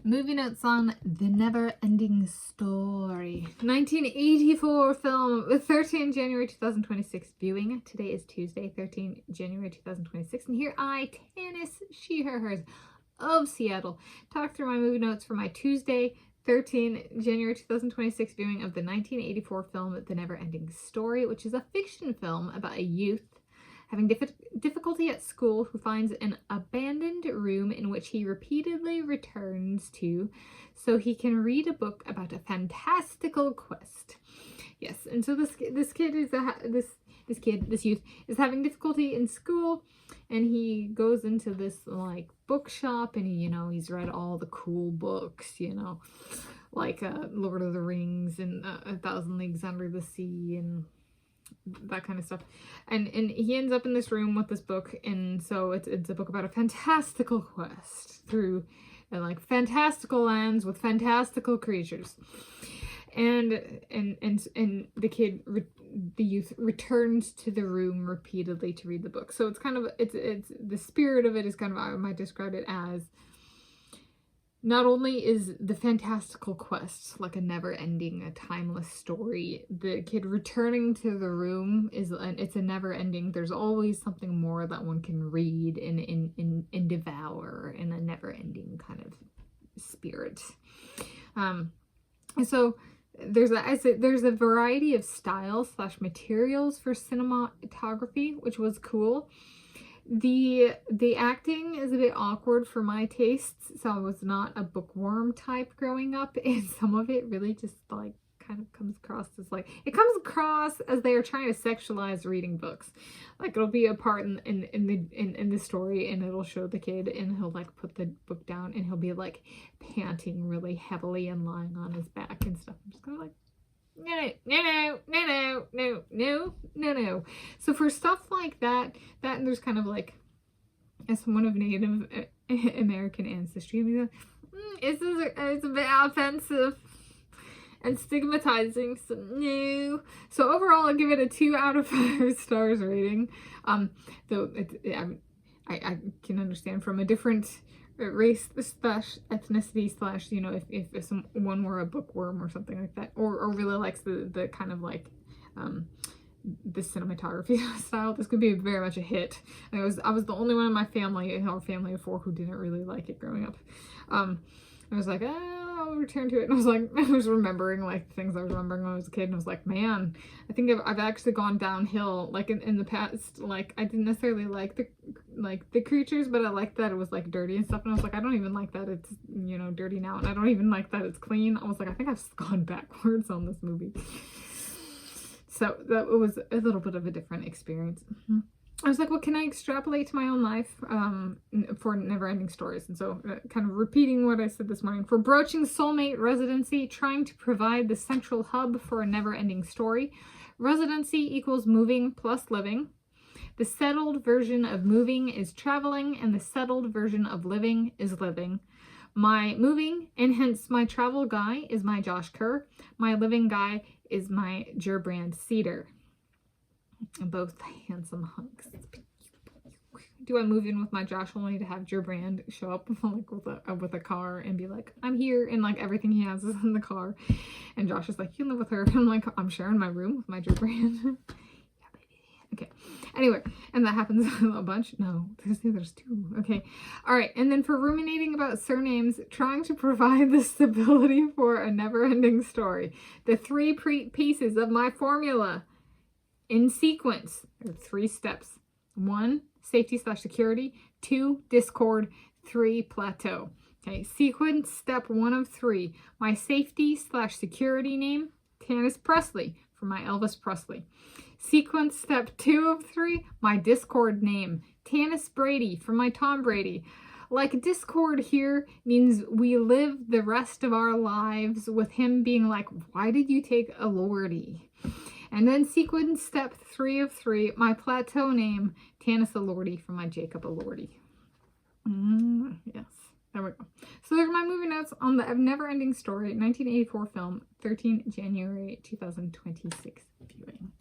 Movie notes on The Never-Ending Story. 1984 film with 13 January 2026 viewing. Today is Tuesday, 13 January 2026. And here I, Tanis, she, her, hers of Seattle, talk through my movie notes for my Tuesday, 13 January 2026 viewing of the 1984 film The Never-Ending Story, which is a fiction film about a youth having difficulty at school who finds an abandoned room in which he repeatedly returns to so he can read a book about a fantastical quest. Yes, and so this youth is having difficulty in school, and he goes into this like bookshop, and he's read all the cool books, like Lord of the Rings and A Thousand Leagues Under the Sea and that kind of stuff, and he ends up in this room with this book, and so it's a book about a fantastical quest through like fantastical lands with fantastical creatures, and the youth returns to the room repeatedly to read the book. So it's kind of it's the spirit of it is kind of, I might describe it as, not only is the fantastical quest like a never-ending, a timeless story, the kid returning to the room it's a never-ending. There's always something more that one can read and devour in a never-ending kind of spirit. So there's a variety of styles / materials for cinematography, which was cool. The acting is a bit awkward for my tastes, so I was not a bookworm type growing up, and some of it really just like kind of comes across as they are trying to sexualize reading books. Like it'll be a part in the story, and it'll show the kid, and he'll like put the book down, and he'll be like panting really heavily and lying on his back and stuff. I'm just kind of like, no. So for stuff like that and there's kind of like, as someone of Native American ancestry, it's a bit offensive and stigmatizing, so no. So overall, I'll give it a 2 out of 5 stars rating. Though I can understand from a different race / ethnicity / if someone were a bookworm or something like that, or really likes the kind of like the cinematography style, this could be very much a hit. I was the only one in my family, in our family of 4, who didn't really like it growing up. I was like, I'll return to it, and I was remembering like things I was remembering when I was a kid, and I was like, man, I think I've actually gone downhill like in the past. Like I didn't necessarily like the creatures, but I liked that it was like dirty and stuff, and I was like, I don't even like that it's dirty now, and I don't even like that it's clean. I was like, I think I've gone backwards on this movie. So that was a little bit of a different experience. I was like, what can I extrapolate to my own life for never-ending stories? And so kind of repeating what I said this morning. For broaching soulmate residency, trying to provide the central hub for a never-ending story. Residency equals moving plus living. The settled version of moving is traveling, and the settled version of living is living. My moving, and hence my travel guy, is my Josh Kerr. My living guy is my Gerbrand Cedar. Both handsome hunks. Do I move in with my Josh only to have Gerbrand show up like with a car and be like, I'm here, and like everything he has is in the car, and Josh is like, you live with her, and I'm like, I'm sharing my room with my Gerbrand. Yeah, baby. Okay. Anyway, and that happens a bunch. No, there's 2. Okay. All right. And then for ruminating about surnames, trying to provide the stability for a never-ending story. The 3 pieces of my formula in sequence. There are 3 steps. 1, safety / security. 2, discord. 3, plateau. Okay, sequence step 1 of 3. My safety / security name, Tanis Presley, for my Elvis Presley. Sequence step 2 of 3, my discord name, Tanis Brady, for my Tom Brady. Like discord here means we live the rest of our lives with him being like, why did you take a Lordy? And then sequence step 3 of 3, my plateau name, Tanis Elordi, for my Jacob Elordi. Yes, there we go. So there's my movie notes on the Never-Ending Story, 1984 film, 13 January 2026 viewing.